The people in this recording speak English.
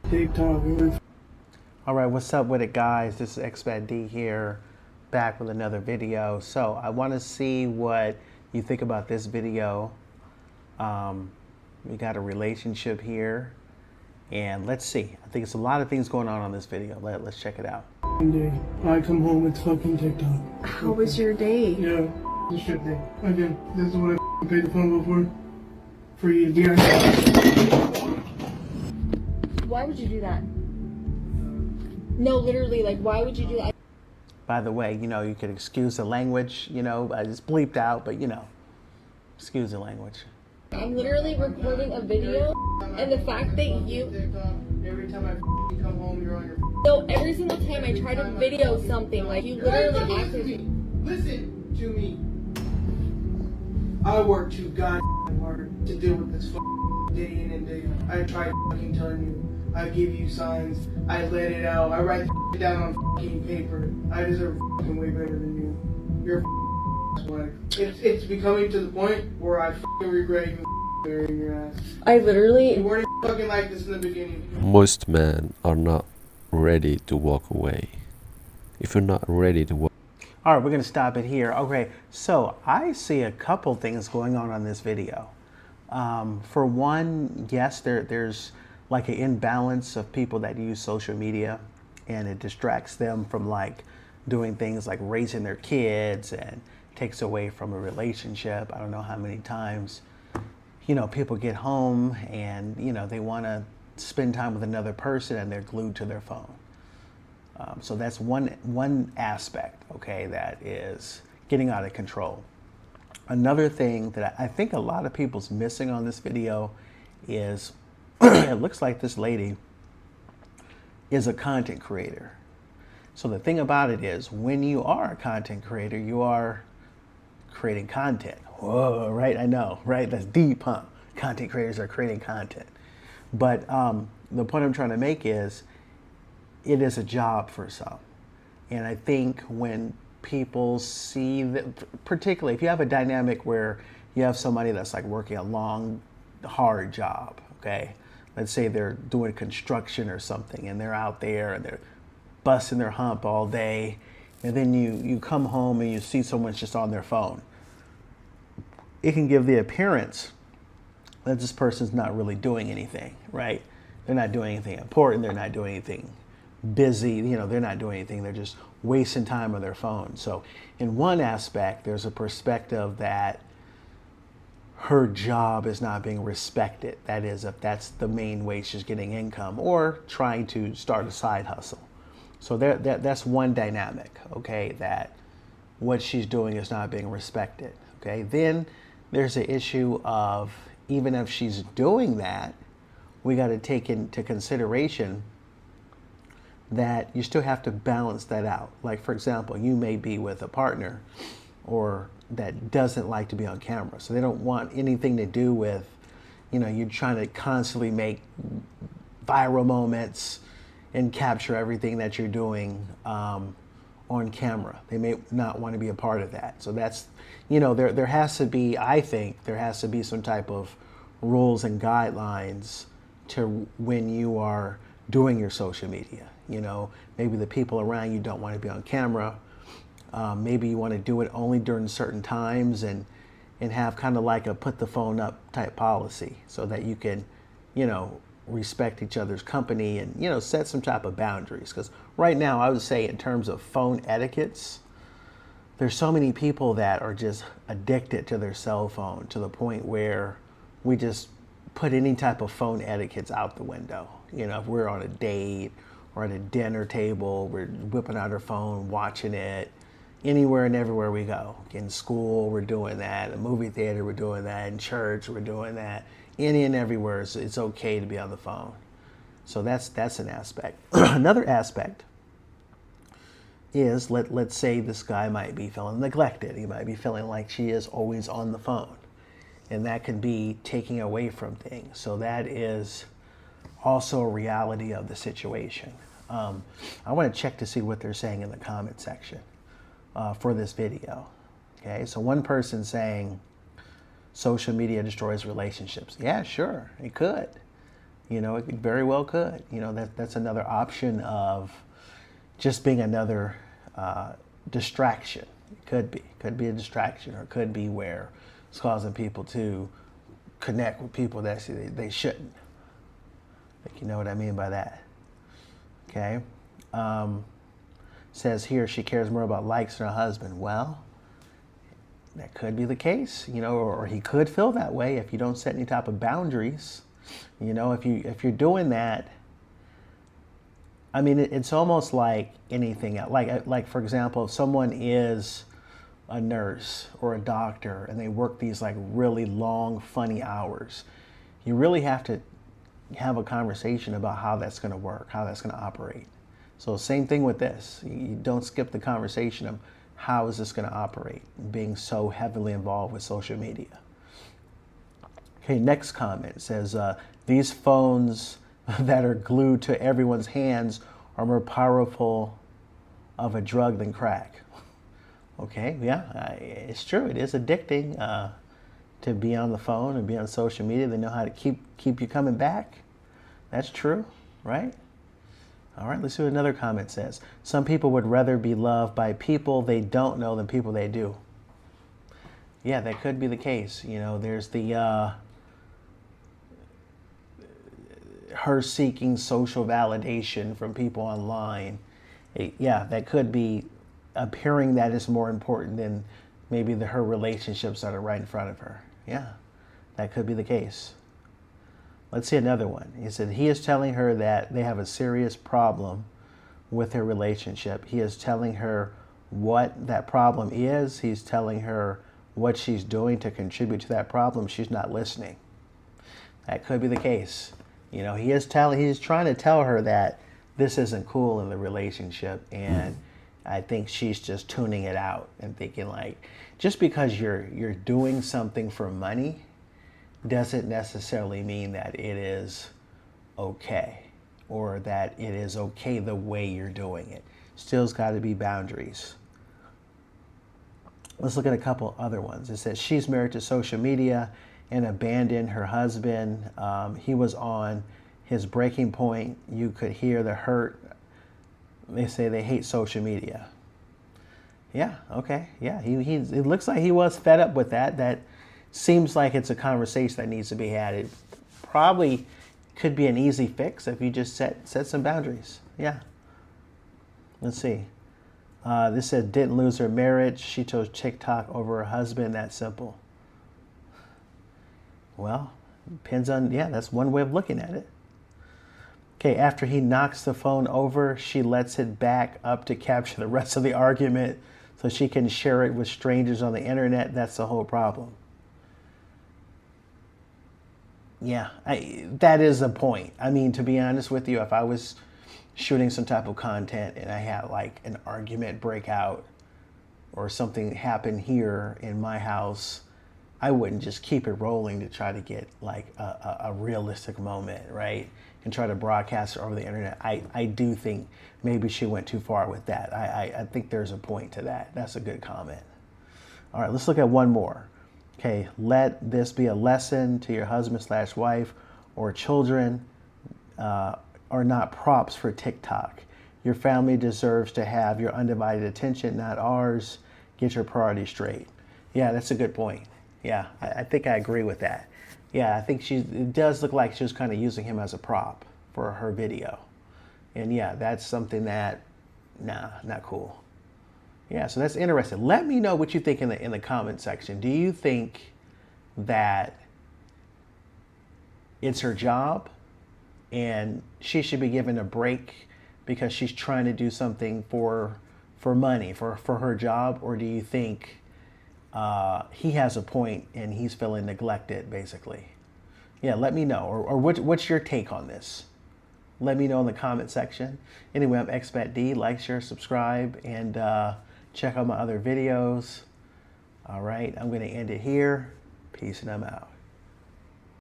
TikTok. All right, what's up with it, guys? This is Expat D here, back with another video. So I want to see what you think about this video. We got a relationship here, and let's see. I think it's a lot of things going on this video. Let's check it out. Day. I come home, it's fucking TikTok. How was your day? Yeah, this shit thing. Again, this is what I paid the phone bill for you to be on. Why would you do that? No, literally, like, why would you do that? By the way, you could excuse the language. I just bleeped out, but excuse the language. I'm literally recording a video, and the fact that you... Every time I come home, you're on your... No, every single time I try to video something, like, you literally Listen to me. I work too goddamn hard to deal with this day in and day out. I try fucking telling you. I give you signs. I let it out. I write the down on fucking paper. I deserve fucking way better than you. You're swag. It's becoming to the point where I fucking regret even burying your ass. I literally... You weren't fucking like this in the beginning. Most men are not ready to walk away. If you're not ready to walk... All right, we're going to stop it here. Okay, so I see a couple things going on this video. For one, yes, there's like an imbalance of people that use social media, and it distracts them from like doing things like raising their kids and takes away from a relationship. I don't know how many times, people get home and, they want to spend time with another person and they're glued to their phone. So that's one aspect, okay, that is getting out of control. Another thing that I think a lot of people's missing on this video is it looks like this lady is a content creator. So the thing about it is, when you are a content creator, you are creating content. Whoa, right? I know, right? That's deep, huh? Content creators are creating content. But the point I'm trying to make is, it is a job for some. And I think when people see that, particularly if you have a dynamic where you have somebody that's like working a long, hard job, okay? Let's say they're doing construction or something and they're out there and they're busting their hump all day, and then you come home and you see someone's just on their phone. It can give the appearance that this person's not really doing anything, right? They're not doing anything important, they're not doing anything busy, they're not doing anything, they're just wasting time on their phone. So in one aspect, there's a perspective that her job is not being respected. That is, if that's the main way she's getting income, or trying to start a side hustle. So that's one dynamic, okay, that what she's doing is not being respected, okay? Then there's the issue of, even if she's doing that, we got to take into consideration that you still have to balance that out. Like, for example, you may be with a partner or that doesn't like to be on camera. So they don't want anything to do with, you're trying to constantly make viral moments and capture everything that you're doing on camera. They may not want to be a part of that. So that's, there has to be, I think, there has to be some type of rules and guidelines to when you are doing your social media. Maybe the people around you don't want to be on camera. Maybe you want to do it only during certain times and have kind of like a put the phone up type policy, so that you can, respect each other's company and, set some type of boundaries. Because right now, I would say in terms of phone etiquettes, there's so many people that are just addicted to their cell phone to the point where we just put any type of phone etiquettes out the window. If we're on a date or at a dinner table, we're whipping out our phone, watching it. Anywhere and everywhere we go. In school, we're doing that. In the movie theater, we're doing that. In church, we're doing that. Any and everywhere, it's okay to be on the phone. So that's an aspect. Another aspect is, let's say this guy might be feeling neglected. He might be feeling like she is always on the phone. And that can be taking away from things. So that is also a reality of the situation. I want to check to see what they're saying in the comment section for this video. Okay, so one person saying social media destroys relationships. Yeah, sure, it could. You know, it very well could. You know, that's another option of just being another distraction. It could be a distraction, or it could be where it's causing people to connect with people that they shouldn't. I think you know what I mean by that. Okay. Says here she cares more about likes than her husband. Well, that could be the case, you know, or he could feel that way if you don't set any type of boundaries. You know, if you're doing that, I mean, it's almost like anything else. Like for example, if someone is a nurse or a doctor and they work these like really long, funny hours, you really have to have a conversation about how that's going to work, how that's going to operate. So same thing with this. You don't skip the conversation of how is this going to operate, being so heavily involved with social media. Okay, next comment says, these phones that are glued to everyone's hands are more powerful of a drug than crack. Okay, yeah, it's true. It is addicting to be on the phone and be on social media. They know how to keep you coming back. That's true, right? All right, let's see what another comment says. Some people would rather be loved by people they don't know than people they do. Yeah, that could be the case. You know, there's the her seeking social validation from people online. Yeah, that could be appearing that is more important than maybe her relationships that are right in front of her. Yeah, that could be the case. Let's see another one. He said he is telling her that they have a serious problem with their relationship. He is telling her what that problem is. He's telling her what she's doing to contribute to that problem. She's not listening. That could be the case. You know, he's trying to tell her that this isn't cool in the relationship, and I think she's just tuning it out and thinking like, just because you're doing something for money doesn't necessarily mean that it is okay, or that it is okay the way you're doing it. Still's got to be boundaries. Let's look at a couple other ones. It says she's married to social media and abandoned her husband. He was on his breaking point. You could hear the hurt. They say they hate social media. Yeah, okay. Yeah, it looks like he was fed up with that. That seems like it's a conversation that needs to be had. It probably could be an easy fix if you just set some boundaries. Yeah. Let's see. This said didn't lose her marriage. She chose TikTok over her husband. That simple. Well, depends on, yeah, that's one way of looking at it. Okay, after he knocks the phone over, she lets it back up to capture the rest of the argument so she can share it with strangers on the internet. That's the whole problem. Yeah, that is the point. I mean, to be honest with you, if I was shooting some type of content and I had like an argument break out or something happen here in my house, I wouldn't just keep it rolling to try to get like a realistic moment, right? And try to broadcast it over the internet. I do think maybe she went too far with that. I think there's a point to that. That's a good comment. All right, let's look at one more. Okay, let this be a lesson to your husband/wife or children, are not props for TikTok. Your family deserves to have your undivided attention, not ours. Get your priorities straight. Yeah, that's a good point. Yeah, I think I agree with that. Yeah, I think it does look like she was kind of using him as a prop for her video. And yeah, that's something that, nah, not cool. Yeah, so that's interesting. Let me know what you think in the comment section. Do you think that it's her job and she should be given a break because she's trying to do something for money, for her job? Or do you think he has a point and he's feeling neglected, basically? Yeah, let me know. Or what's your take on this? Let me know in the comment section. Anyway, I'm Expat D. Like, share, subscribe, and check out my other videos. All right, I'm going to end it here. Peace, and I'm out.